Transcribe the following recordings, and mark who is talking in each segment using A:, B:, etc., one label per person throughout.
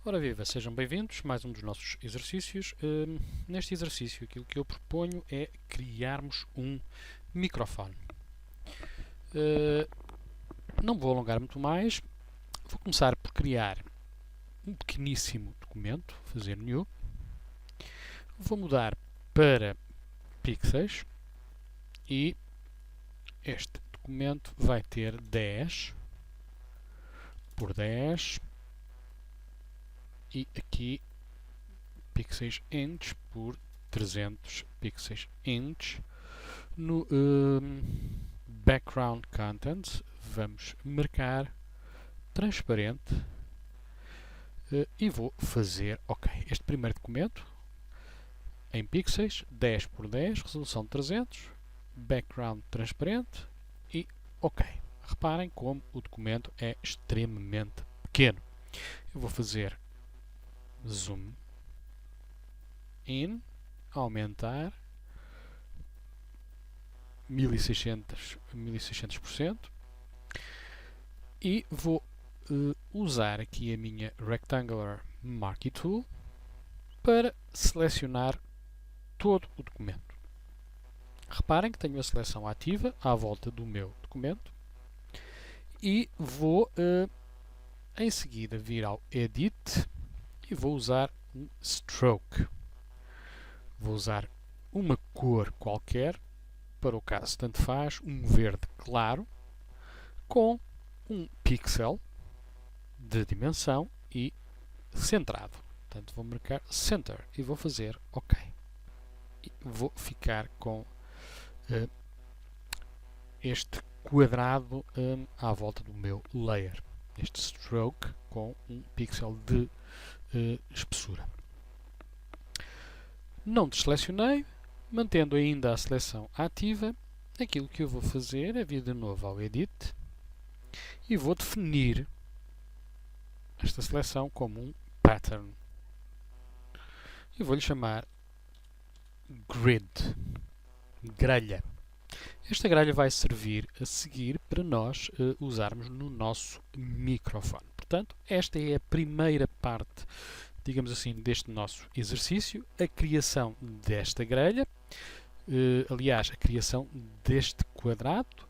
A: Ora viva, sejam bem-vindos a mais um dos nossos exercícios. Neste exercício aquilo que eu proponho é criarmos um microfone. Não vou alongar muito mais, vou começar por criar um pequeníssimo documento, fazer new, vou mudar para pixels e este documento vai ter 10 por 10 e aqui pixels inch por 300 pixels inch. No background content vamos marcar transparente e vou fazer OK. Este primeiro documento em pixels 10 por 10, resolução 300, background transparente e OK. Reparem como o documento é extremamente pequeno. Eu vou fazer zoom in, aumentar 1600% e vou usar aqui a minha Rectangular Marquee Tool para selecionar todo o documento. Reparem que tenho a seleção ativa à volta do meu documento e vou em seguida vir ao Edit e vou usar um Stroke. Vou usar uma cor qualquer, para o caso tanto faz, um verde claro, com um pixel de dimensão e centrado. Portanto, vou marcar Center e vou fazer OK. E vou ficar com este quadrado à volta do meu layer. Este stroke com um pixel de espessura. Não desselecionei, mantendo ainda a seleção ativa. Aquilo que eu vou fazer é vir de novo ao Edit e vou definir esta seleção como um pattern. E vou-lhe chamar grid, grelha. Esta grelha vai servir a seguir para nós usarmos no nosso microfone. Portanto, esta é a primeira parte, digamos assim, deste nosso exercício, a criação desta grelha, aliás, a criação deste quadrado,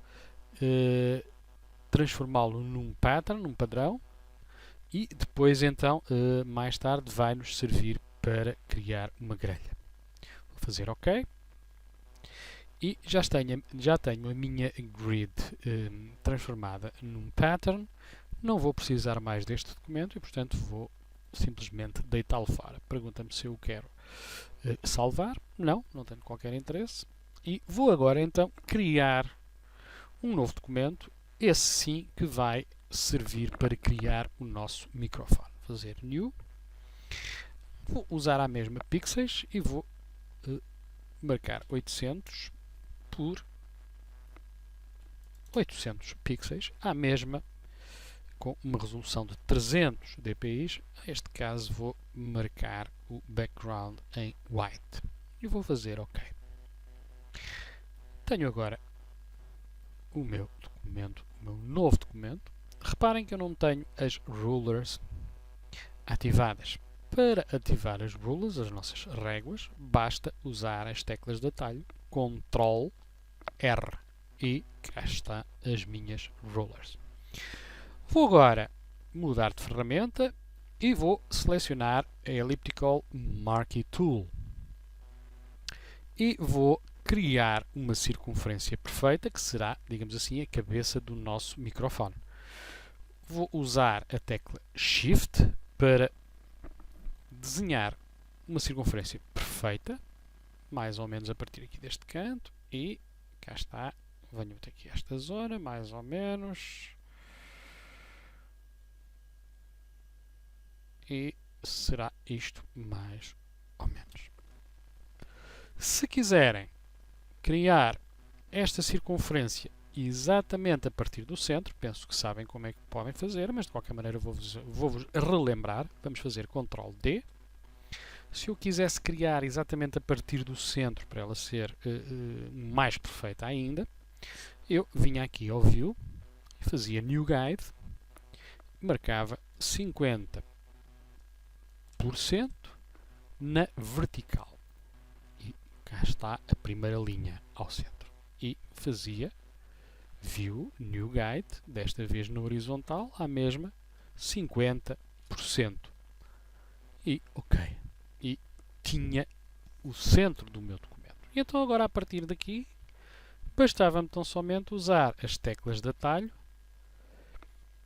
A: transformá-lo num pattern, num padrão, e depois então, mais tarde, vai-nos servir para criar uma grelha. Vou fazer OK. E já tenho a minha grid transformada num pattern. Não vou precisar mais deste documento e, portanto, vou simplesmente deitá-lo fora. Pergunta-me se eu quero salvar. Não tenho qualquer interesse. E vou agora, então, criar um novo documento. Esse sim que vai servir para criar o nosso microfone. Fazer New. Vou usar a mesma pixels e vou marcar 800 por 800 pixels, à mesma, com uma resolução de 300 dpi. Neste caso vou marcar o background em white e vou fazer OK. Tenho agora o meu documento, o meu novo documento. Reparem que eu não tenho as rulers ativadas. Para ativar as rulers, as nossas réguas, basta usar as teclas de atalho Ctrl R e cá está as minhas rulers. Vou agora mudar de ferramenta e vou selecionar a Elliptical Marquee Tool e vou criar uma circunferência perfeita que será, digamos assim, a cabeça do nosso microfone. Vou usar a tecla Shift para desenhar uma circunferência perfeita, mais ou menos a partir aqui deste canto, e cá está, venho até aqui a esta zona, mais ou menos, e será isto mais ou menos. Se quiserem criar esta circunferência exatamente a partir do centro, penso que sabem como é que podem fazer, mas de qualquer maneira vou-vos relembrar. Vamos fazer Ctrl D. Se eu quisesse criar exatamente a partir do centro, para ela ser mais perfeita ainda, eu vinha aqui ao View, fazia New Guide, marcava 50 1% na vertical. E cá está a primeira linha ao centro. E fazia View, New Guide, desta vez na horizontal, à mesma 50%. E ok. E tinha o centro do meu documento. E então agora a partir daqui bastava-me tão somente usar as teclas de atalho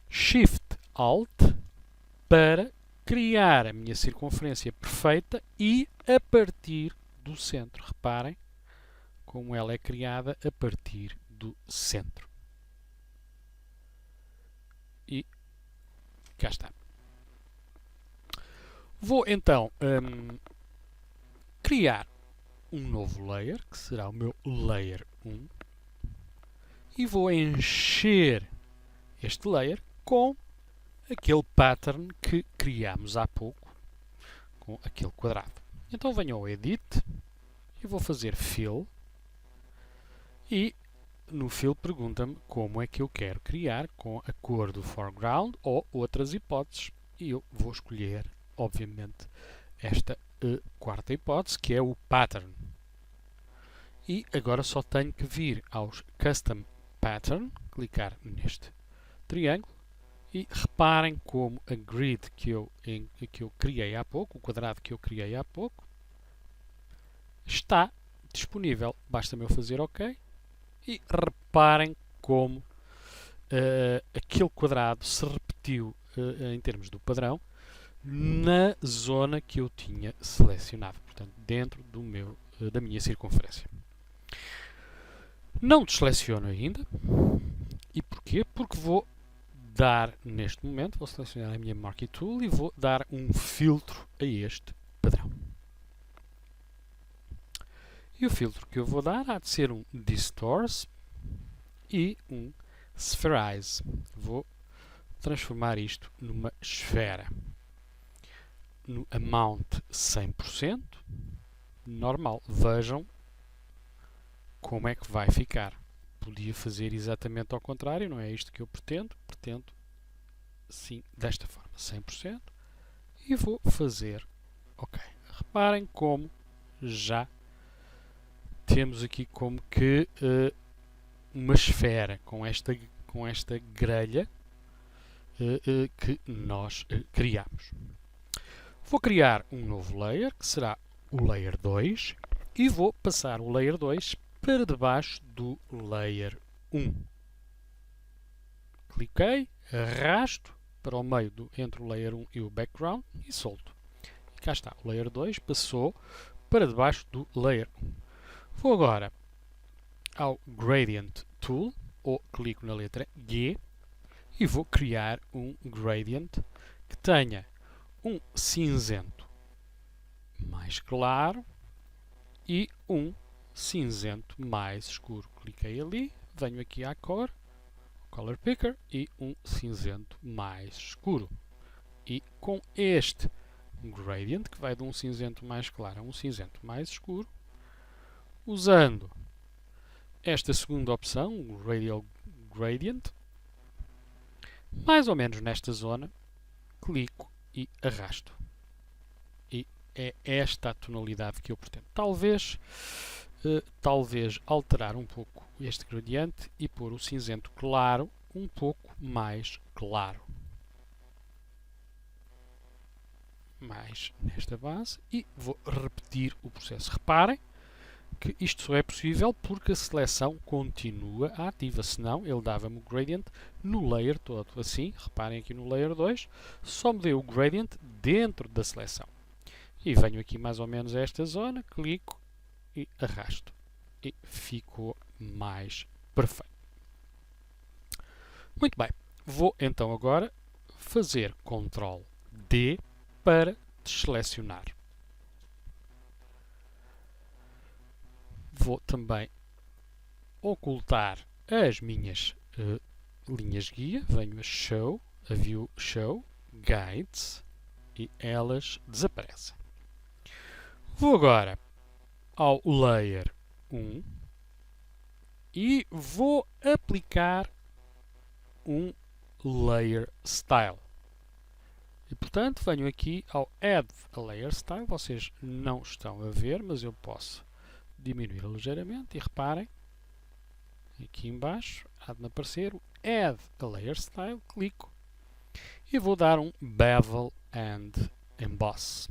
A: Shift Alt para criar a minha circunferência perfeita e a partir do centro. Reparem como ela é criada a partir do centro. E cá está. Vou então criar um novo layer, que será o meu Layer 1, e vou encher este layer com aquele pattern que criámos há pouco, com aquele quadrado. Então venho ao Edit e vou fazer Fill, e no Fill pergunta-me como é que eu quero criar com a cor do foreground ou outras hipóteses, e eu vou escolher, obviamente, esta quarta hipótese, que é o pattern. E agora só tenho que vir aos Custom Pattern, clicar neste triângulo, e reparem como a grid que eu criei há pouco, o quadrado que eu criei há pouco, está disponível. Basta-me eu fazer OK. E reparem como aquele quadrado se repetiu em termos do padrão na zona que eu tinha selecionado, portanto, dentro da minha circunferência. Não deseleciono ainda. E porquê? Porque vou dar, neste momento, vou selecionar a minha Marquee Tool e vou dar um filtro a este padrão. E o filtro que eu vou dar há de ser um Distorce e um Spherize. Vou transformar isto numa esfera. No Amount 100%, normal. Vejam como é que vai ficar. Podia fazer exatamente ao contrário, não é isto que eu pretendo. Pretendo, sim, desta forma, 100%. E vou fazer OK. Reparem como já temos aqui como que uma esfera com esta grelha que nós criamos. Vou criar um novo layer, que será o Layer 2, e vou passar o Layer 2 para debaixo do Layer 1. Cliquei, arrasto para o meio entre o Layer 1 e o Background e solto. E cá está, o Layer 2 passou para debaixo do Layer 1. Vou agora ao Gradient Tool, ou clico na letra G, e vou criar um Gradient que tenha um cinzento mais claro e um cinzento mais escuro. Cliquei ali, venho aqui à cor, Color Picker, e um cinzento mais escuro. E com este Gradient, que vai de um cinzento mais claro a um cinzento mais escuro, usando esta segunda opção, o Radial Gradient, mais ou menos nesta zona, clico e arrasto. E é esta a tonalidade que eu pretendo. Talvez alterar um pouco este gradiente e pôr o cinzento claro um pouco mais claro. Mais nesta base, e vou repetir o processo. Reparem que isto só é possível porque a seleção continua ativa, senão ele dava-me o gradient no layer todo. Assim, reparem aqui no layer 2, só me deu o gradient dentro da seleção. E venho aqui mais ou menos a esta zona, clico e arrasto. E ficou mais perfeito. Muito bem, vou então agora fazer Ctrl D para desselecionar. Vou também ocultar as minhas linhas guia. Venho a View Show, Guides, e elas desaparecem. Vou agora ao Layer 1 e vou aplicar um Layer Style. E portanto venho aqui ao Add a Layer Style, vocês não estão a ver, mas eu posso diminuir ligeiramente e reparem, aqui embaixo há de me aparecer o Add a Layer Style, clico e vou dar um Bevel and Emboss.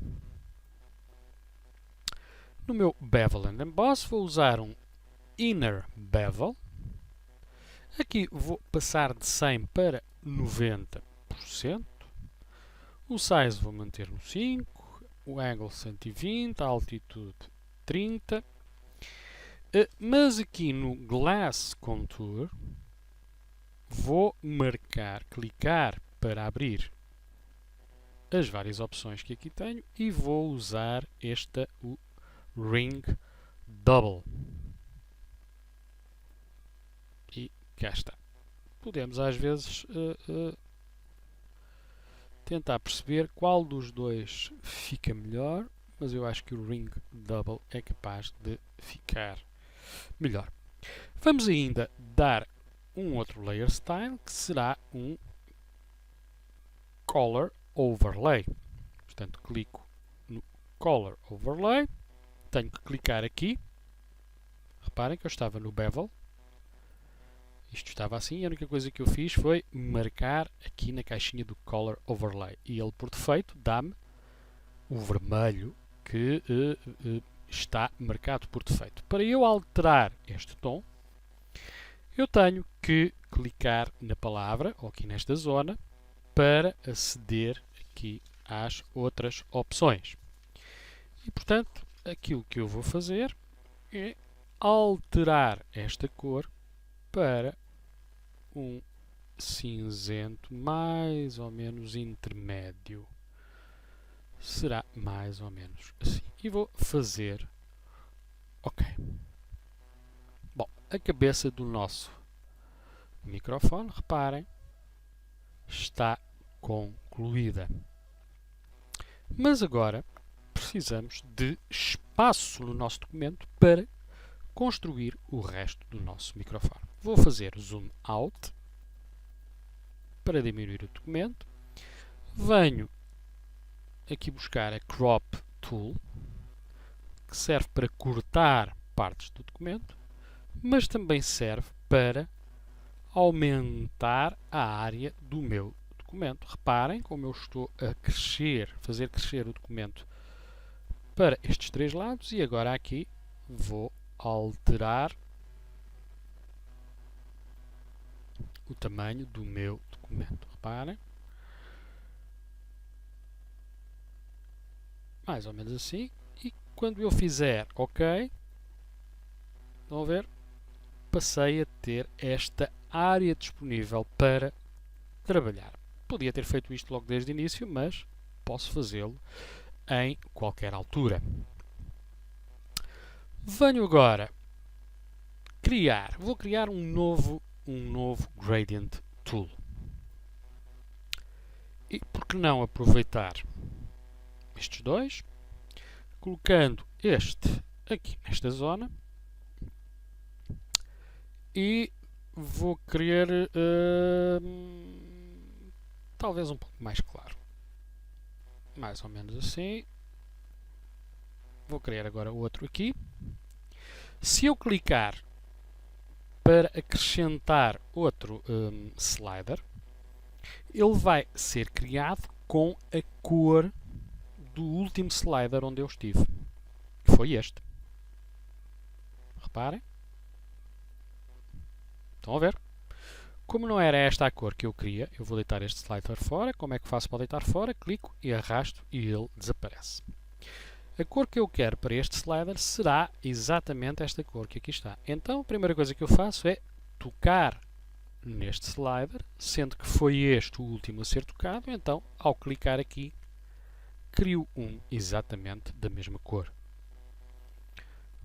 A: No meu Bevel and Emboss vou usar um Inner Bevel. Aqui vou passar de 100 para 90%. O Size vou manter no 5. O Angle 120. A Altitude 30. Mas aqui no Glass Contour vou marcar, clicar para abrir as várias opções que aqui tenho e vou usar o Ring Double. E cá está. Podemos às vezes tentar perceber qual dos dois fica melhor, mas eu acho que o Ring Double é capaz de ficar melhor. Vamos ainda dar um outro Layer Style, que será um Color Overlay. Portanto, clico no Color Overlay, tenho que clicar aqui. Reparem que eu estava no Bevel. Isto estava assim e a única coisa que eu fiz foi marcar aqui na caixinha do Color Overlay. E ele, por defeito, dá-me o vermelho que está marcado por defeito. Para eu alterar este tom, eu tenho que clicar na palavra, ou aqui nesta zona, para aceder aqui às outras opções. E, portanto, aquilo que eu vou fazer é alterar esta cor para um cinzento mais ou menos intermédio. Será mais ou menos assim. E vou fazer OK. Bom, a cabeça do nosso microfone, reparem, está concluída. Mas agora precisamos de espaço no nosso documento para construir o resto do nosso microfone. Vou fazer zoom out para diminuir o documento. Venho aqui buscar a crop tool, que serve para cortar partes do documento, mas também serve para aumentar a área do meu documento. Reparem como eu estou a fazer crescer o documento para estes três lados e agora aqui vou alterar o tamanho do meu documento. Reparem. Mais ou menos assim. E quando eu fizer OK, vão ver, passei a ter esta área disponível para trabalhar. Podia ter feito isto logo desde o início, mas posso fazê-lo em qualquer altura. Venho agora vou criar um novo Gradient Tool. E por que não aproveitar estes dois, colocando este aqui nesta zona e vou querer talvez um pouco mais claro. Mais ou menos assim. Vou criar agora outro aqui. Se eu clicar para acrescentar outro slider, ele vai ser criado com a cor do último slider onde eu estive, que foi este. Reparem. Estão a ver? Como não era esta a cor que eu queria, eu vou deitar este slider fora. Como é que faço para deitar fora? Clico e arrasto e ele desaparece. A cor que eu quero para este slider será exatamente esta cor que aqui está. Então, a primeira coisa que eu faço é tocar neste slider, sendo que foi este o último a ser tocado. Então, ao clicar aqui, crio um exatamente da mesma cor.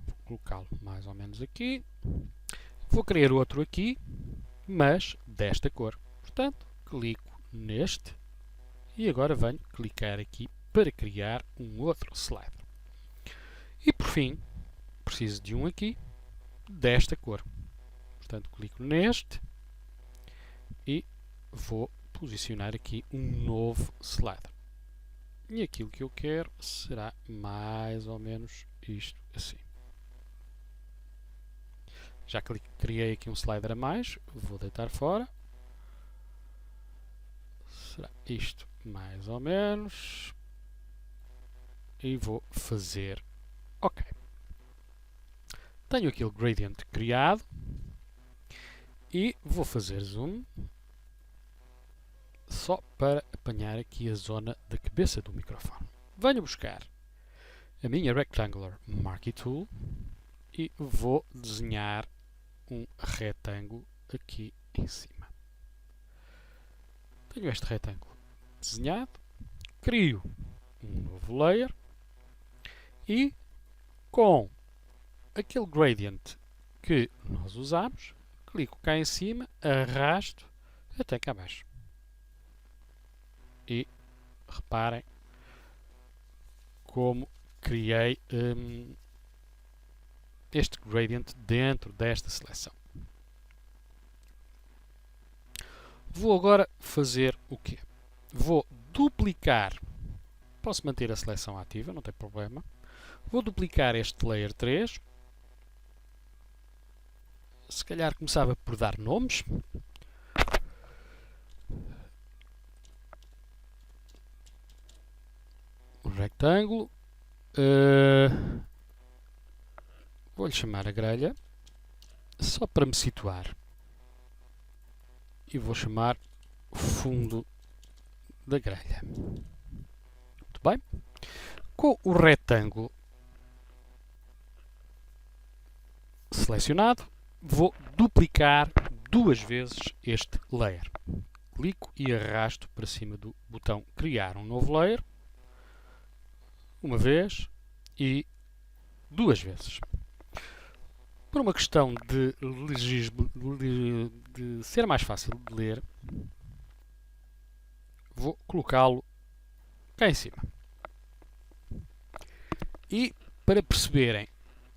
A: Vou colocá-lo mais ou menos aqui. Vou criar outro aqui, mas desta cor. Portanto, clico neste e agora venho clicar aqui para criar um outro slider. E por fim, preciso de um aqui desta cor. Portanto, clico neste e vou posicionar aqui um novo slider. E aquilo que eu quero será mais ou menos isto assim. Já que criei aqui um slider a mais, vou deitar fora. Será isto mais ou menos. E vou fazer OK. Tenho aqui o gradient criado. E vou fazer zoom. Só para apanhar aqui a zona da cabeça do microfone. Venho buscar a minha Rectangular Marquee Tool. E vou desenhar um retângulo aqui em cima. Tenho este retângulo desenhado, crio um novo layer e com aquele gradient que nós usamos, clico cá em cima, arrasto até cá abaixo. E reparem como criei este gradient dentro desta seleção. Vou agora fazer o quê? Vou duplicar, posso manter a seleção ativa, não tem problema. Vou duplicar este layer 3. Se calhar começava por dar nomes. Um retângulo. Vou-lhe chamar a grelha, só para me situar. E vou chamar fundo da grelha. Muito bem. Com o retângulo selecionado, vou duplicar duas vezes este layer. Clico e arrasto para cima do botão criar um novo layer. Uma vez e duas vezes. Por uma questão de ser mais fácil de ler, vou colocá-lo cá em cima. E para perceberem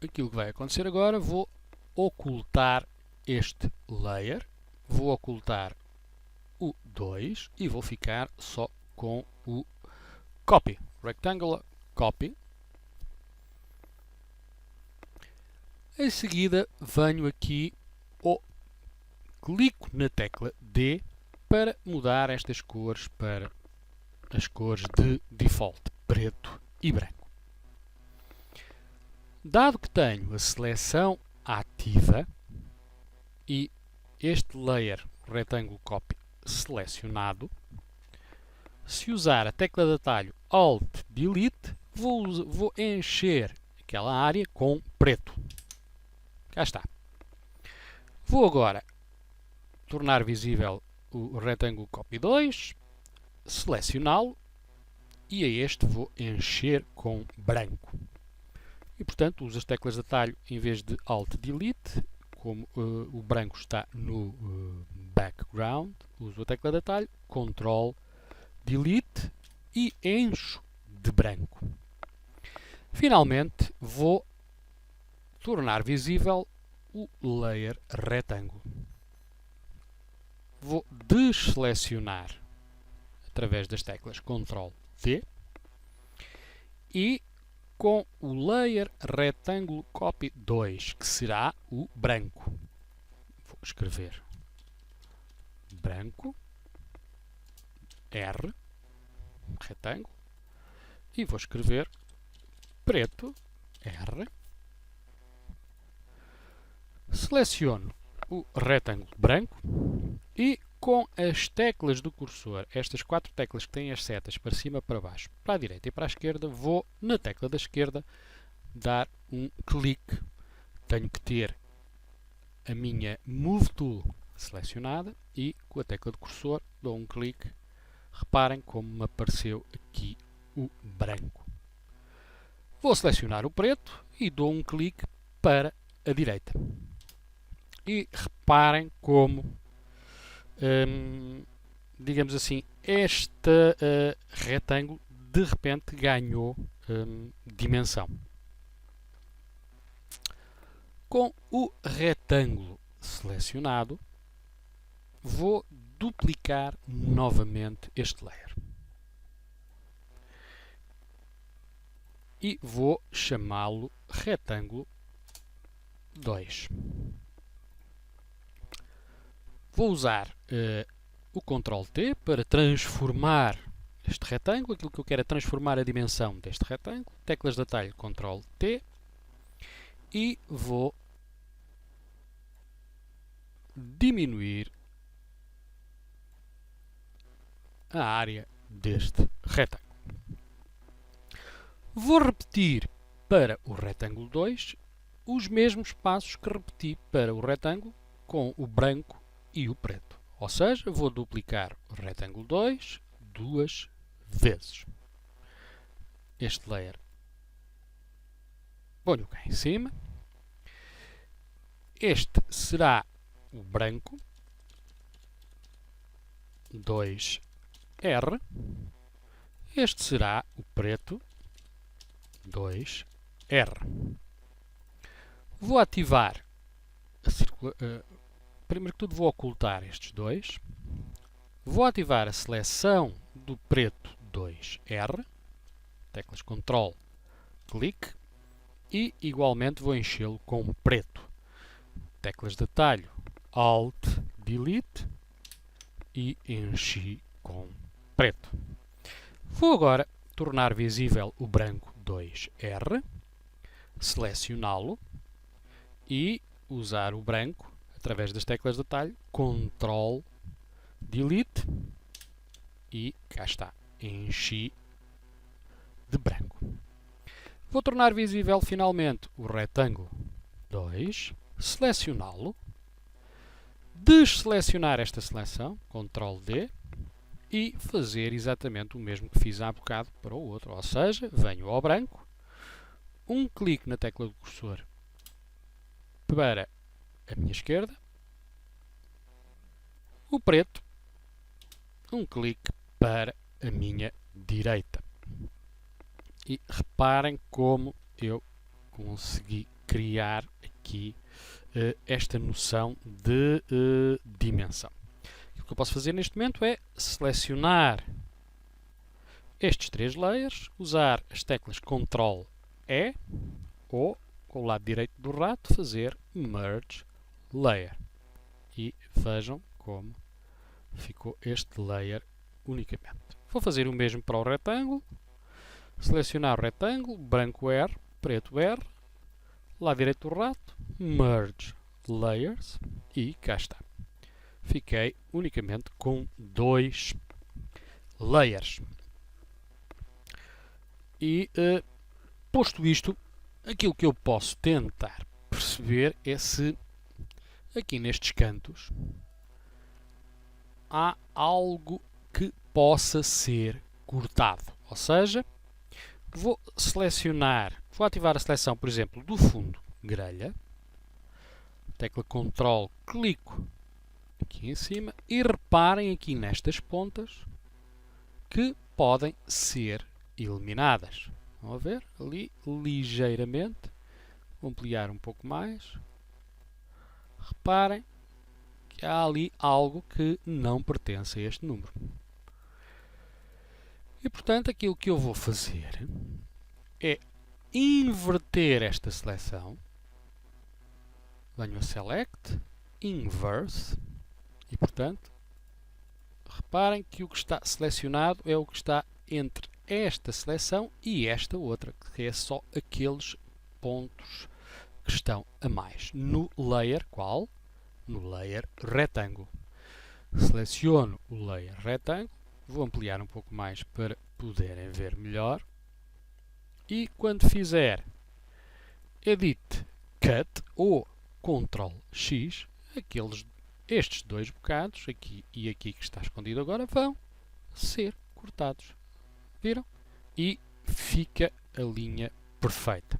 A: aquilo que vai acontecer agora, vou ocultar este layer, vou ocultar o 2 e vou ficar só com o copy, rectangular copy. Em seguida, venho aqui ou clico na tecla D para mudar estas cores para as cores de default, preto e branco. Dado que tenho a seleção ativa e este layer retângulo copy selecionado, se usar a tecla de atalho Alt Delete, vou encher aquela área com preto. Cá está. Vou agora tornar visível o retângulo copy 2, selecioná-lo e a este vou encher com branco. E portanto uso as teclas de atalho em vez de Alt Delete, como o branco está no background, uso a tecla de atalho Ctrl Delete e encho de branco. Finalmente vou tornar visível o layer retângulo. Vou desselecionar através das teclas Ctrl D e com o layer retângulo copy 2, que será o branco. Vou escrever branco, R, retângulo, e vou escrever preto, R. Seleciono o retângulo branco e com as teclas do cursor, estas 4 teclas que têm as setas para cima, para baixo, para a direita e para a esquerda, vou na tecla da esquerda dar um clique. Tenho que ter a minha Move Tool selecionada e com a tecla de cursor dou um clique. Reparem como me apareceu aqui o branco. Vou selecionar o preto e dou um clique para a direita. E reparem como, digamos assim, este retângulo de repente ganhou dimensão. Com o retângulo selecionado, vou duplicar novamente este layer. e vou chamá-lo retângulo 2. Vou usar o Ctrl T para transformar este retângulo. Aquilo que eu quero é transformar a dimensão deste retângulo. Teclas de atalho Ctrl T e vou diminuir a área deste retângulo. Vou repetir para o retângulo 2 os mesmos passos que repeti para o retângulo com o branco e o preto. Ou seja, vou duplicar o retângulo 2 duas vezes. Este layer ponho cá em cima. Este será o branco 2R. Este será o preto 2R. Vou ativar primeiro que tudo vou ocultar estes dois. Vou ativar a seleção do preto 2R. Teclas Ctrl, clique. E igualmente vou enchê-lo com preto. Teclas de atalho Alt, Delete e enchi com preto. Vou agora tornar visível o branco 2R, selecioná-lo e usar o branco através das teclas de atalho Ctrl, Delete e cá está, enchi de branco. Vou tornar visível finalmente o retângulo 2, selecioná-lo, desselecionar esta seleção, Ctrl D, e fazer exatamente o mesmo que fiz há bocado para o outro. Ou seja, venho ao branco, um clique na tecla do cursor para a minha esquerda, o preto, um clique para a minha direita. E reparem como eu consegui criar aqui esta noção de dimensão. O que eu posso fazer neste momento é selecionar estes três layers, usar as teclas Ctrl E ou, com o lado direito do rato, fazer Merge Layer. E vejam como ficou este layer unicamente. Vou fazer o mesmo para o retângulo. Selecionar o retângulo, branco R, preto R, lado direito do rato, Merge Layers e cá está. Fiquei unicamente com dois layers. E, posto isto, aquilo que eu posso tentar perceber é se aqui nestes cantos há algo que possa ser cortado. Ou seja, vou ativar a seleção, por exemplo, do fundo grelha, tecla Ctrl, clico aqui em cima e reparem aqui nestas pontas que podem ser eliminadas. Vão a ver ali ligeiramente, vou ampliar um pouco mais, reparem que há ali algo que não pertence a este número. E portanto aquilo que eu vou fazer é inverter esta seleção. Venho a Select, Inverse e portanto reparem que o que está selecionado é o que está entre esta seleção e esta outra, que é só aqueles pontos que estão a mais. No layer qual? No layer retângulo. Seleciono o layer retângulo, vou ampliar um pouco mais para poderem ver melhor. E quando fizer Edit Cut ou Ctrl X, estes dois bocados, aqui e aqui que está escondido agora, vão ser cortados. Viram? E fica a linha perfeita.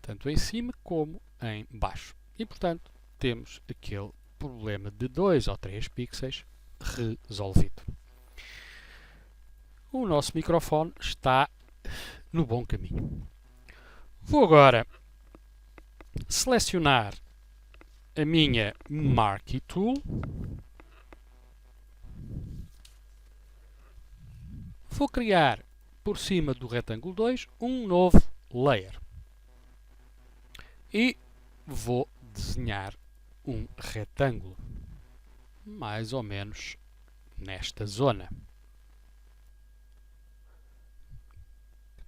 A: Tanto em cima como em baixo. E portanto temos aquele problema de 2 ou 3 pixels resolvido. O nosso microfone está no bom caminho. Vou agora selecionar a minha Marquee Tool. Vou criar por cima do retângulo 2 um novo layer. E vou desenhar um retângulo, mais ou menos nesta zona.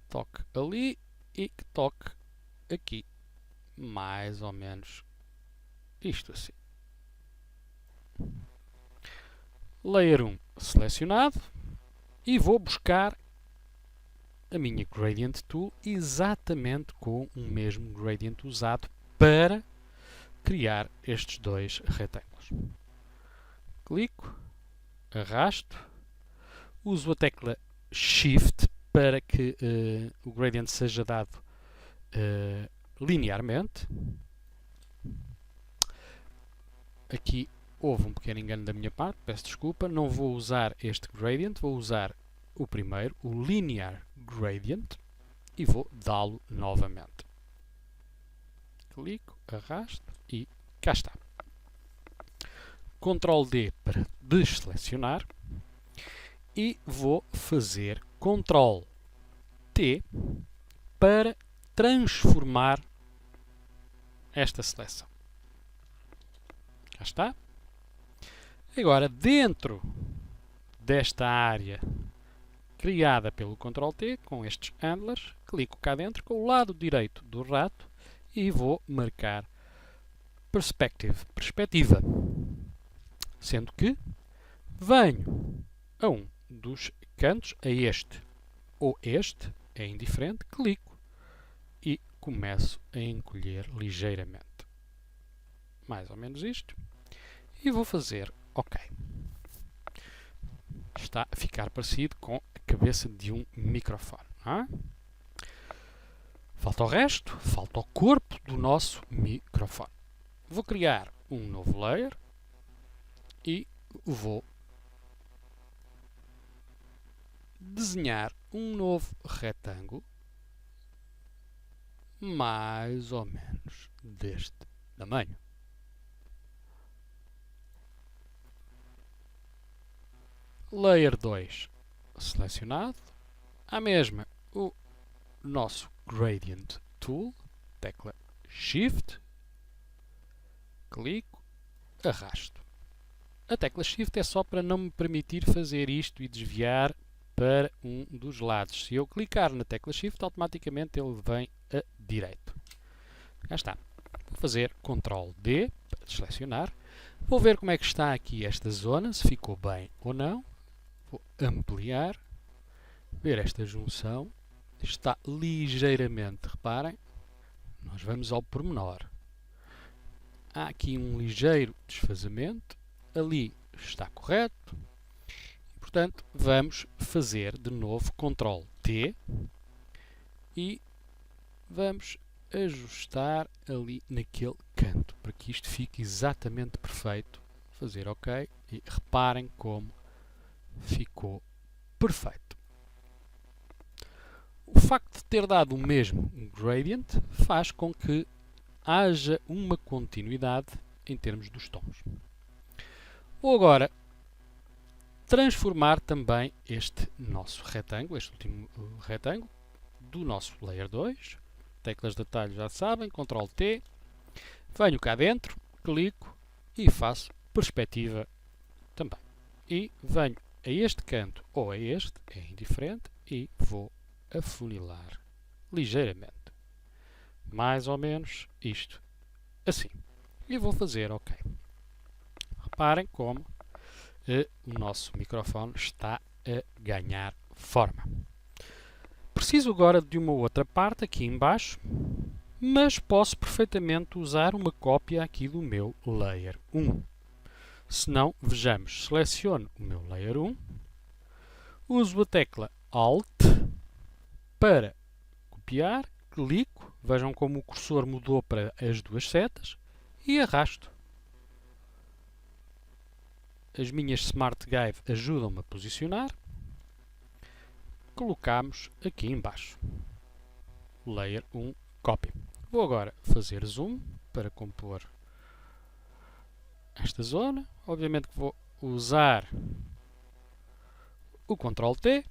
A: Toque ali e que toque aqui, mais ou menos isto assim. Layer 1 selecionado e vou buscar a minha Gradient Tool exatamente com o mesmo Gradient usado para criar estes dois retângulos. Clico, arrasto, uso a tecla Shift para que o Gradient seja dado linearmente. Aqui houve um pequeno engano da minha parte, peço desculpa, não vou usar este Gradient, vou usar o primeiro, o Linear Gradient, e vou dá-lo novamente. Clico, arrasto e cá está. Ctrl D para desselecionar e vou fazer Ctrl T para transformar esta seleção. Cá está. Agora, dentro desta área criada pelo Ctrl T, com estes handlers, clico cá dentro com o lado direito do rato e vou marcar perspectiva. Sendo que venho a um dos cantos, a este ou este, é indiferente, clico e começo a encolher ligeiramente. Mais ou menos isto. E vou fazer OK. Está a ficar parecido com a cabeça de um microfone. Não é? Falta o resto, falta o corpo do nosso microfone. Vou criar um novo layer e vou desenhar um novo retângulo mais ou menos deste tamanho. Layer 2 selecionado, a mesma o nosso Gradient Tool, tecla Shift, clico, arrasto. A tecla Shift é só para não me permitir fazer isto e desviar para um dos lados. Se eu clicar na tecla Shift, automaticamente ele vem a direito. Já está. Vou fazer Ctrl D para selecionar. Vou ver como é que está aqui esta zona, se ficou bem ou não. Vou ampliar, ver esta junção. Está ligeiramente, reparem, nós vamos ao pormenor. Há aqui um ligeiro desfazamento, ali está correto. E, portanto, vamos fazer de novo Ctrl T e vamos ajustar ali naquele canto, para que isto fique exatamente perfeito. Fazer OK e reparem como ficou perfeito. O facto de ter dado o mesmo gradient faz com que haja uma continuidade em termos dos tons. Vou agora transformar também este nosso retângulo, este último retângulo, do nosso Layer 2. Teclas de atalho já sabem, Ctrl T. Venho cá dentro, clico e faço perspectiva também. E venho a este canto ou a este, é indiferente, e vou afunilar ligeiramente. Mais ou menos isto assim. E vou fazer OK. Reparem como o nosso microfone está a ganhar forma. Preciso agora de uma outra parte aqui embaixo, mas posso perfeitamente usar uma cópia aqui do meu Layer 1. Se não, vejamos, seleciono o meu Layer 1, uso a tecla Alt para copiar, clico, vejam como o cursor mudou para as duas setas e arrasto. As minhas Smart Guide ajudam-me a posicionar. Colocamos aqui embaixo. Layer 1 Copy. Vou agora fazer zoom para compor esta zona. Obviamente que vou usar o Ctrl T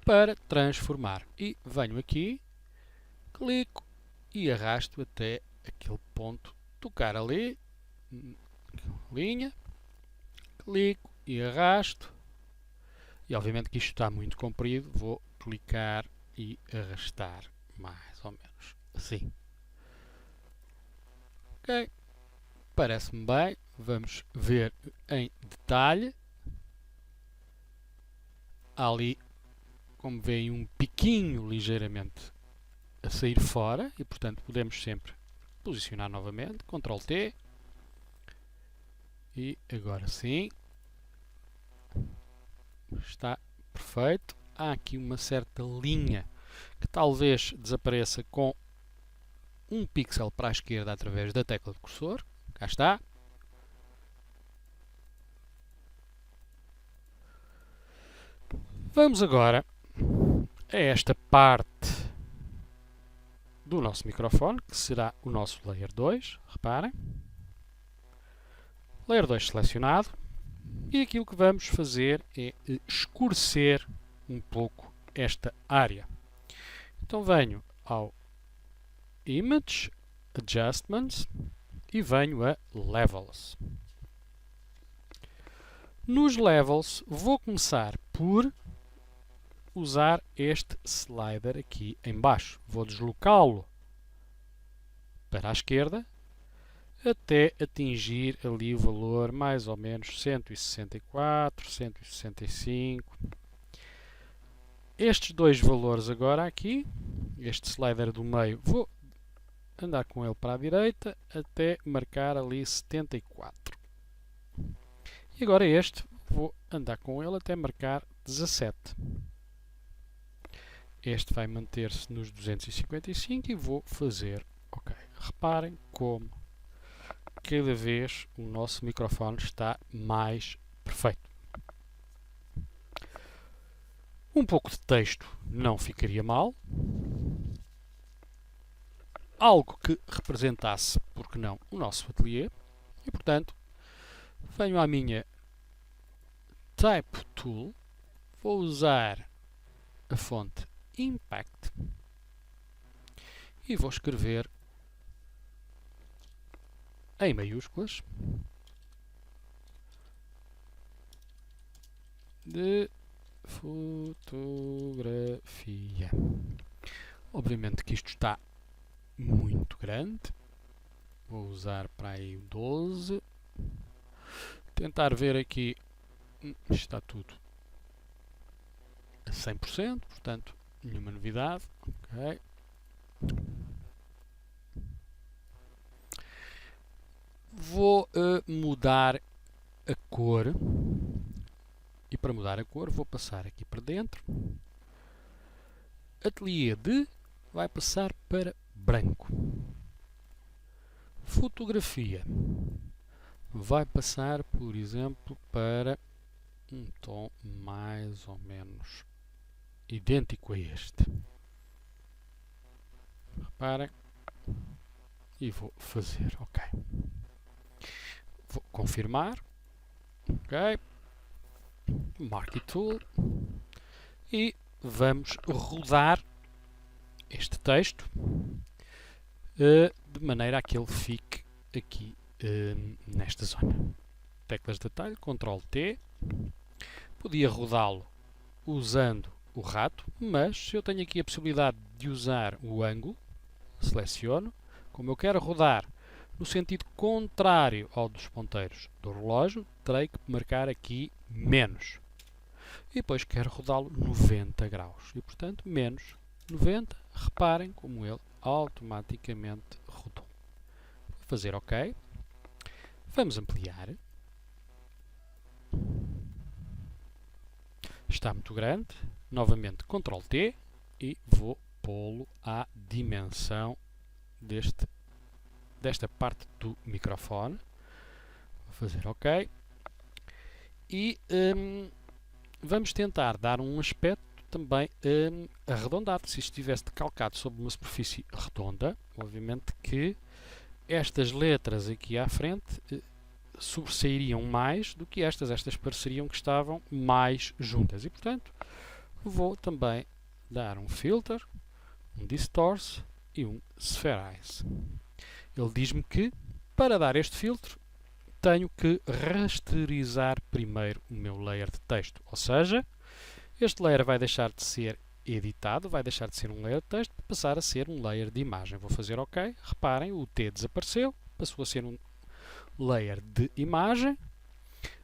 A: para transformar. E venho aqui, clico e arrasto até aquele ponto, tocar ali, linha, clico e arrasto. E obviamente que isto está muito comprido, vou clicar e arrastar mais ou menos assim. Ok, parece-me bem. Vamos ver em detalhe. Há ali, como veem, um piquinho ligeiramente a sair fora e, portanto, podemos sempre posicionar novamente. Ctrl T. E agora sim. Está perfeito. Há aqui uma certa linha que talvez desapareça com um pixel para a esquerda através da tecla de cursor. Cá está. Vamos agora a esta parte do nosso microfone, que será o nosso Layer 2. Reparem. Layer 2 selecionado. E aquilo que vamos fazer é escurecer um pouco esta área. Então venho ao Image, Adjustments e venho a Levels. Nos Levels vou começar por usar este slider aqui em baixo. Vou deslocá-lo para a esquerda até atingir ali o valor mais ou menos 164, 165. Estes dois valores agora aqui, este slider do meio, vou andar com ele para a direita até marcar ali 74. E agora este, vou andar com ele até marcar 17. Este vai manter-se nos 255 e vou fazer OK. Reparem como cada vez o nosso microfone está mais perfeito. Um pouco de texto não ficaria mal. Algo que representasse, porque não, o nosso ateliê. E, portanto, venho à minha Type Tool. Vou usar a fonte Impact. E vou escrever em maiúsculas de fotografia. Obviamente que isto está muito grande. Vou usar para aí o 12. Tentar ver aqui. Está tudo a 100%, portanto, nenhuma novidade. Ok. Vou mudar a cor. E para mudar a cor, vou passar aqui para dentro. Ateliê de vai passar para branco. Fotografia vai passar, por exemplo, para um tom mais ou menos idêntico a este. Reparem. E vou fazer OK. Vou confirmar. OK. Marquee Tool. E vamos rodar este texto de maneira a que ele fique aqui nesta zona. Teclas de atalho, Ctrl T. Podia rodá-lo usando o rato, mas se eu tenho aqui a possibilidade de usar o ângulo, seleciono. Como eu quero rodar no sentido contrário ao dos ponteiros do relógio, terei que marcar aqui menos. E depois quero rodá-lo 90 graus. E, portanto, menos 90. Reparem como ele automaticamente rodou. Vou fazer OK. Vamos ampliar. Está muito grande. Novamente, Ctrl T. E vou pô-lo à dimensão desta parte do microfone. Vou fazer OK. E vamos tentar dar um aspecto também arredondado. Se isto estivesse decalcado sobre uma superfície redonda, obviamente que estas letras aqui à frente sobressairiam mais do que estas. Estas pareceriam que estavam mais juntas. E, portanto, vou também dar um filter, um distorce e um spherize. Ele diz-me que para dar este filtro tenho que rasterizar primeiro o meu layer de texto, ou seja, este layer vai deixar de ser editado, vai deixar de ser um layer de texto para passar a ser um layer de imagem. Vou fazer OK, reparem, o T desapareceu, passou a ser um layer de imagem.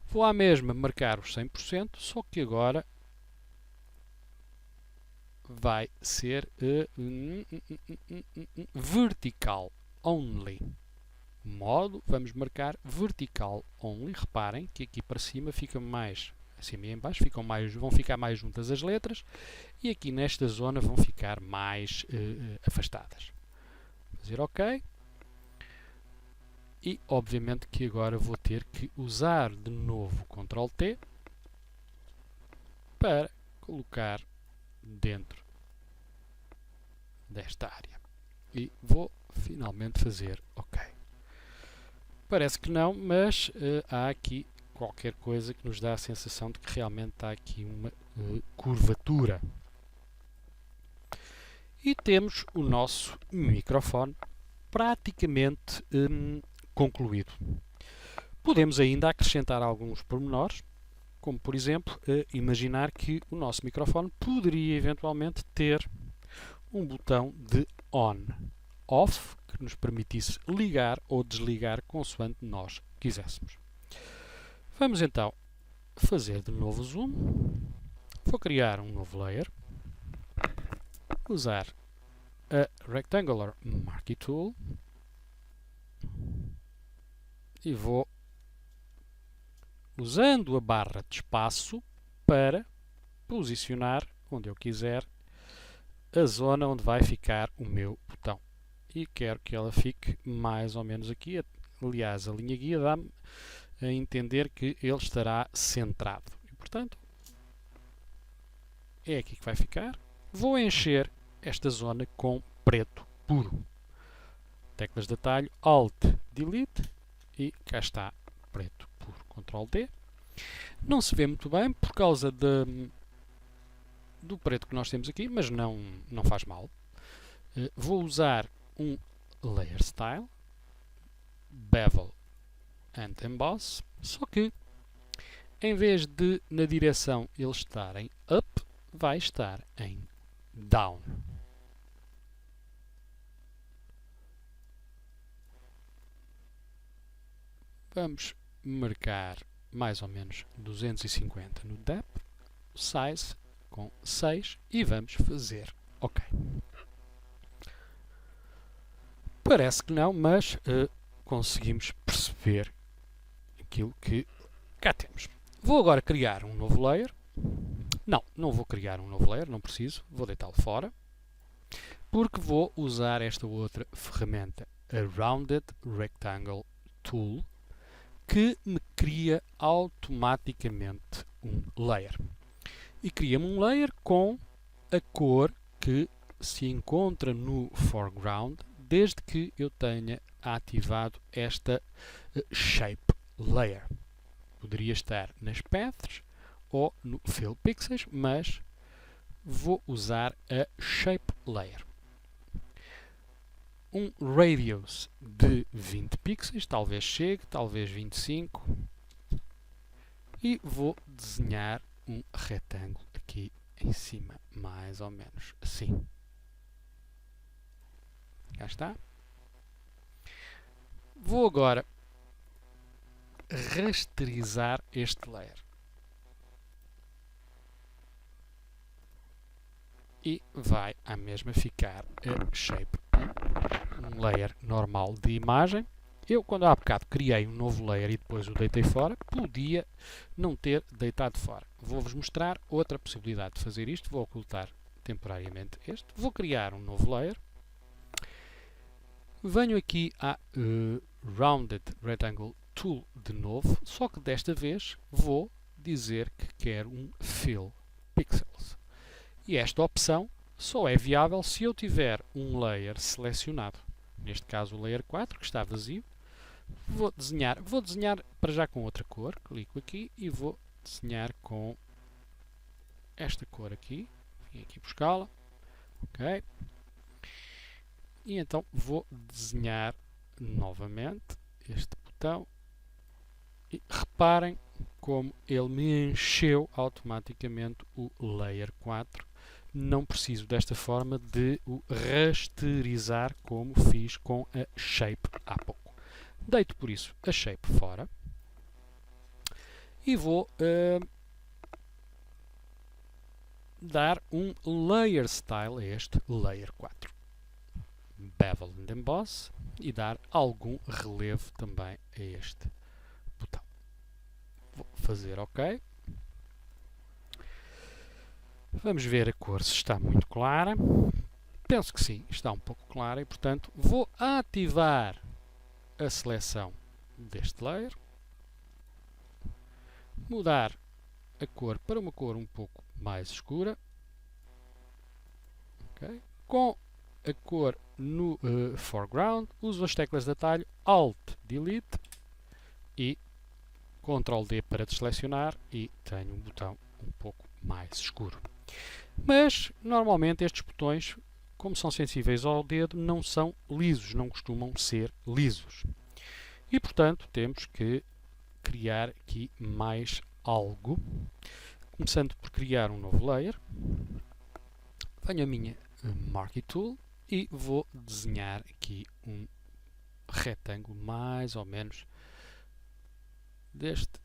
A: Vou à mesma marcar os 100%, só que agora vai ser vertical only. Modo, vamos marcar vertical only. Reparem que aqui para cima fica mais, acima e em baixo vão ficar mais juntas as letras e aqui nesta zona vão ficar mais afastadas. Vou fazer OK. E obviamente que agora vou ter que usar de novo o Ctrl T para colocar dentro desta área. E vou finalmente fazer OK. Parece que não, mas há aqui qualquer coisa que nos dá a sensação de que realmente há aqui uma curvatura. E temos o nosso microfone praticamente concluído. Podemos ainda acrescentar alguns pormenores, como por exemplo, imaginar que o nosso microfone poderia eventualmente ter um botão de on, off, que nos permitisse ligar ou desligar consoante nós quiséssemos. Vamos então fazer de novo zoom. Vou criar um novo layer, usar a Rectangular Marquee Tool e vou usando a barra de espaço para posicionar onde eu quiser a zona onde vai ficar o meu botão. E quero que ela fique mais ou menos aqui. Aliás, a linha guia dá-me a entender que ele estará centrado. E, portanto, é aqui que vai ficar. Vou encher esta zona com preto puro. Teclas de atalho Alt, Delete e cá está preto puro. Ctrl D. Não se vê muito bem por causa do preto que nós temos aqui, mas não faz mal. Vou usar um Layer Style, Bevel and Emboss, só que em vez de na direção ele estar em Up, vai estar em Down. Vamos marcar mais ou menos 250 no Depth, o Size com 6 e vamos fazer OK. Parece que não, mas conseguimos perceber aquilo que cá temos. Vou agora criar um novo layer. Não vou criar um novo layer, não preciso, vou deitá-lo fora, porque vou usar esta outra ferramenta, a Rounded Rectangle Tool, que me cria automaticamente um layer. E cria-me um layer com a cor que se encontra no foreground, desde que eu tenha ativado esta Shape Layer. Poderia estar nas Paths ou no Fill Pixels, mas vou usar a Shape Layer. Um Radius de 20 pixels, talvez chegue, talvez 25. E vou desenhar um retângulo aqui em cima, mais ou menos assim. Já está. Vou agora rasterizar este layer. E vai à mesma ficar a shape, um layer normal de imagem. Eu, quando há bocado criei um novo layer e depois o deitei fora, podia não ter deitado fora. Vou-vos mostrar outra possibilidade de fazer isto. Vou ocultar temporariamente este. Vou criar um novo layer. Venho aqui à Rounded Rectangle Tool de novo, só que desta vez vou dizer que quero um Fill Pixels. E esta opção só é viável se eu tiver um layer selecionado. Neste caso o layer 4, que está vazio. Vou desenhar para já com outra cor. Clico aqui e vou desenhar com esta cor aqui, vim aqui buscá-la, ok? E então vou desenhar novamente este botão e reparem como ele me encheu automaticamente o Layer 4. Não preciso desta forma de o rasterizar como fiz com a Shape há pouco. Deito por isso a Shape fora e vou dar um Layer Style a este Layer 4. Bevel and Emboss e dar algum relevo também a este botão. Vou fazer OK. Vamos ver a cor se está muito clara. Penso que sim, está um pouco clara e, portanto, vou ativar a seleção deste layer, mudar a cor para uma cor um pouco mais escura, okay. Com a cor no foreground, uso as teclas de atalho Alt, Delete e Ctrl D para desselecionar e tenho um botão um pouco mais escuro. Mas, normalmente, estes botões, como são sensíveis ao dedo, não são lisos, não costumam ser lisos. E, portanto, temos que criar aqui mais algo. Começando por criar um novo layer. Venho a minha Marquee Tool e vou desenhar aqui um retângulo mais ou menos deste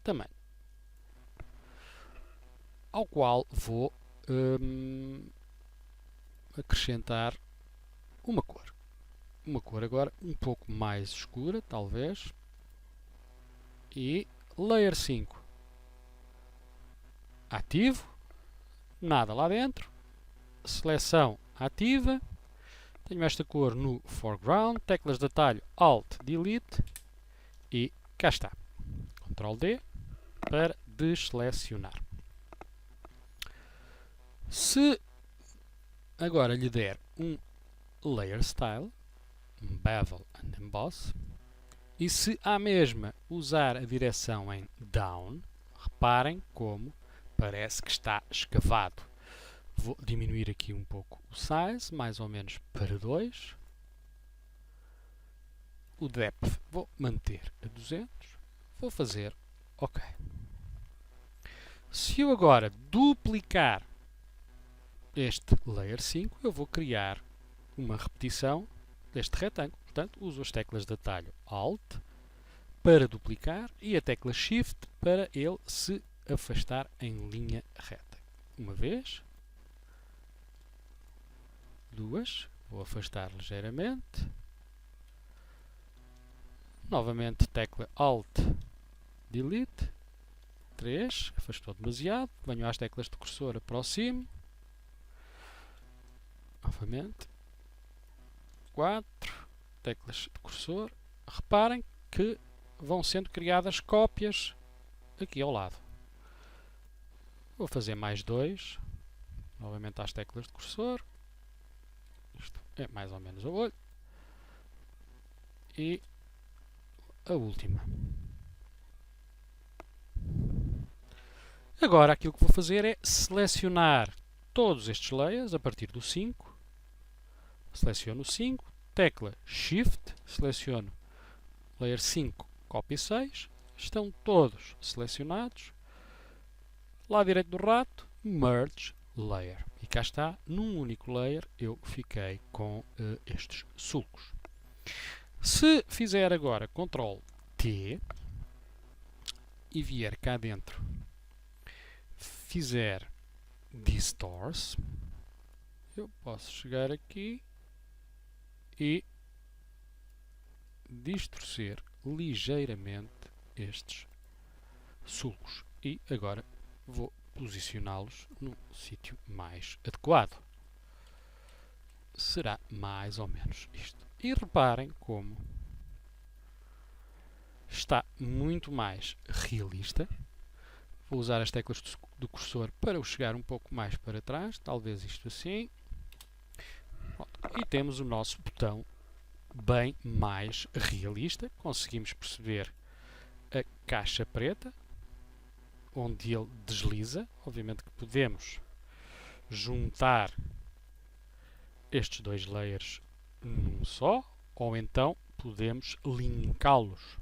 A: tamanho, ao qual vou acrescentar uma cor. Uma cor agora um pouco mais escura, talvez. E Layer 5 ativo, nada lá dentro. Seleção ativa. Tenho esta cor no foreground, teclas de atalho Alt, Delete e cá está. Ctrl D para desselecionar. Se agora lhe der um Layer Style, um Bevel and Emboss, e se à mesma usar a direção em Down, reparem como parece que está escavado. Vou diminuir aqui um pouco o size, mais ou menos para 2. O depth vou manter a 200. Vou fazer OK. Se eu agora duplicar este Layer 5, eu vou criar uma repetição deste retângulo. Portanto, uso as teclas de atalho Alt para duplicar e a tecla Shift para ele se afastar em linha reta. Uma vez. Duas. Vou afastar ligeiramente. Novamente, tecla Alt, Delete. 3. Afastou demasiado. Venho às teclas de cursor, aproximo. Novamente. 4. Teclas de cursor. Reparem que vão sendo criadas cópias aqui ao lado. Vou fazer mais 2. Novamente às teclas de cursor. Isto é mais ou menos a olho. E a última. Agora aquilo que vou fazer é selecionar todos estes layers a partir do 5. Seleciono o 5, tecla Shift, seleciono Layer 5, Copy 6. Estão todos selecionados. Lado direito do rato, Merge Layer. E cá está, num único layer eu fiquei com estes sulcos. Se fizer agora Ctrl T e vier cá dentro, fizer Distort, eu posso chegar aqui e distorcer ligeiramente estes sulcos. E agora vou posicioná-los num sítio mais adequado. Será mais ou menos isto. E reparem como está muito mais realista. Vou usar as teclas do cursor para o chegar um pouco mais para trás, talvez isto assim. Pronto. E temos o nosso botão bem mais realista. Conseguimos perceber a caixa preta, onde ele desliza. Obviamente que podemos juntar estes dois layers num só, ou então podemos linká-los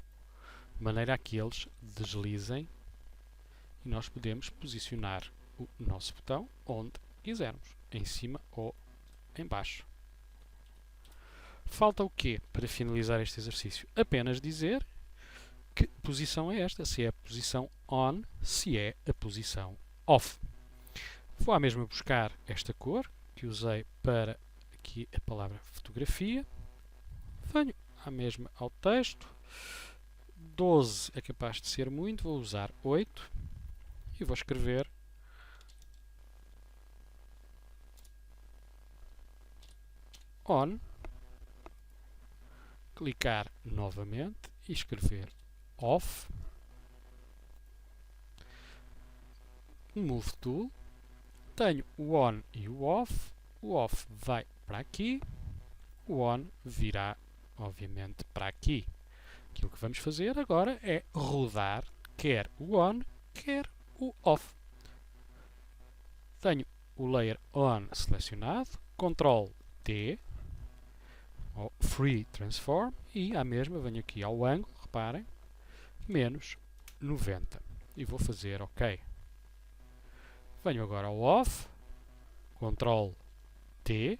A: de maneira a que eles deslizem e nós podemos posicionar o nosso botão onde quisermos, em cima ou em baixo. Falta o quê para finalizar este exercício? Apenas dizer que posição é esta, se é a posição on, se é a posição off. Vou à mesma buscar esta cor que usei para aqui a palavra fotografia. Venho à mesma ao texto. 12 é capaz de ser muito, vou usar 8 e vou escrever on, clicar novamente e escrever off, move tool, tenho o on e o off vai para aqui, o on virá obviamente para aqui. Aquilo que vamos fazer agora é rodar quer o on, quer o off. Tenho o layer on selecionado, Ctrl T, ou Free Transform, e à mesma venho aqui ao ângulo, reparem, menos 90. E vou fazer OK. Venho agora ao off, Ctrl T,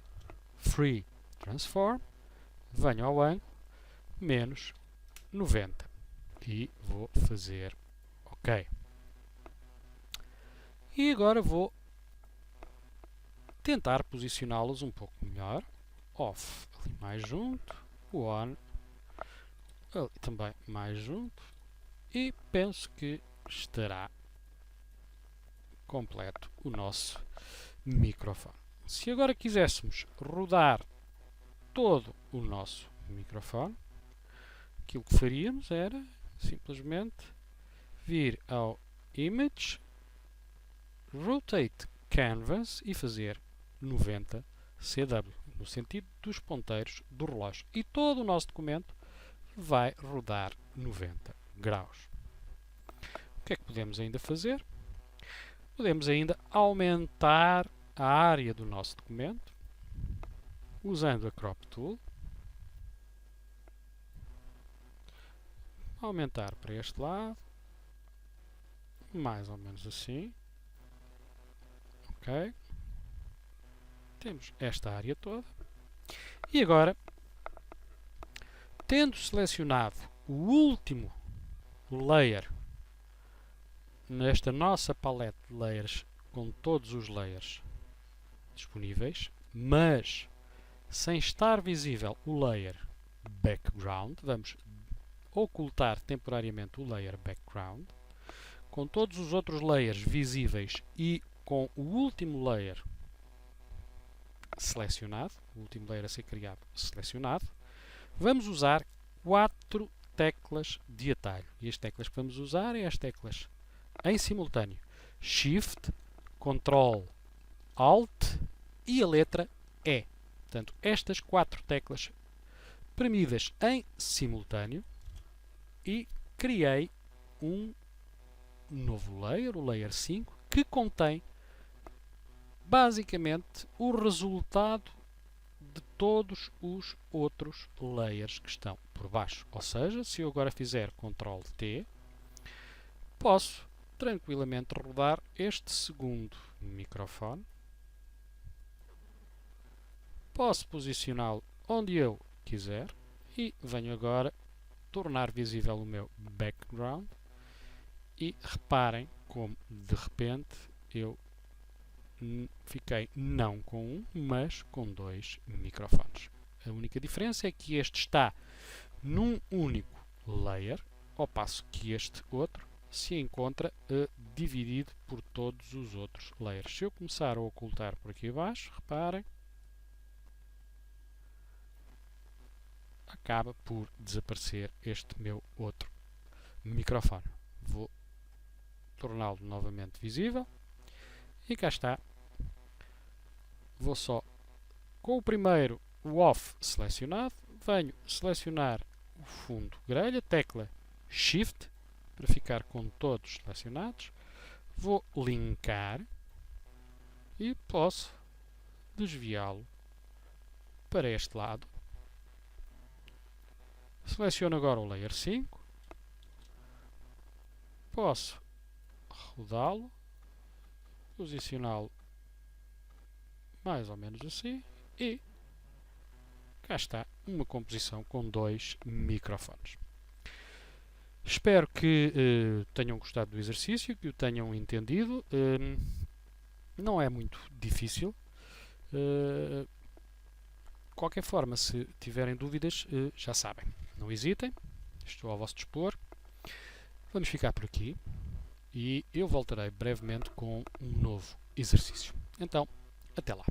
A: Free Transform, venho ao ângulo, menos 90. E vou fazer OK. E agora vou tentar posicioná-los um pouco melhor. Off ali mais junto, o on ali também mais junto, e penso que estará completo o nosso microfone. Se agora quiséssemos rodar todo o nosso microfone, aquilo que faríamos era simplesmente vir ao Image, Rotate Canvas e fazer 90 CW, no sentido dos ponteiros do relógio. E todo o nosso documento vai rodar 90 graus. O que é que podemos ainda fazer? Podemos ainda aumentar a área do nosso documento usando a Crop Tool. Aumentar para este lado, mais ou menos assim. Ok. Temos esta área toda. E agora, tendo selecionado o último layer nesta nossa paleta de layers com todos os layers disponíveis, mas sem estar visível o layer background, vamos ocultar temporariamente o layer background, com todos os outros layers visíveis e com o último layer selecionado, o último layer a ser criado selecionado, vamos usar 4 teclas de atalho. E as teclas que vamos usar é as teclas em simultâneo Shift, Ctrl, Alt e a letra E. Portanto, estas 4 teclas premidas em simultâneo, e criei um novo layer, o layer 5, que contém basicamente o resultado de todos os outros layers que estão por baixo. Ou seja, se eu agora fizer Ctrl T, posso tranquilamente rodar este segundo microfone. Posso posicioná-lo onde eu quiser e venho agora tornar visível o meu background, e reparem como de repente eu fiquei não com um, mas com 2 microfones. A única diferença é que este está num único layer, ao passo que este outro se encontra dividido por todos os outros layers. Se eu começar a ocultar por aqui abaixo, reparem, acaba por desaparecer este meu outro microfone. Vou torná-lo novamente visível e cá está. Vou só com o primeiro, o off selecionado, venho selecionar o fundo grelha, tecla Shift para ficar com todos selecionados, Vou linkar e posso desviá-lo para este lado. Seleciono agora o Layer 5. Posso rodá-lo, posicioná-lo mais ou menos assim e cá está uma composição com 2 microfones. Espero que tenham gostado do exercício, que o tenham entendido. Não é muito difícil. De qualquer forma, se tiverem dúvidas, já sabem. Não hesitem, estou ao vosso dispor. Vamos ficar por aqui e eu voltarei brevemente com um novo exercício. Então, até lá.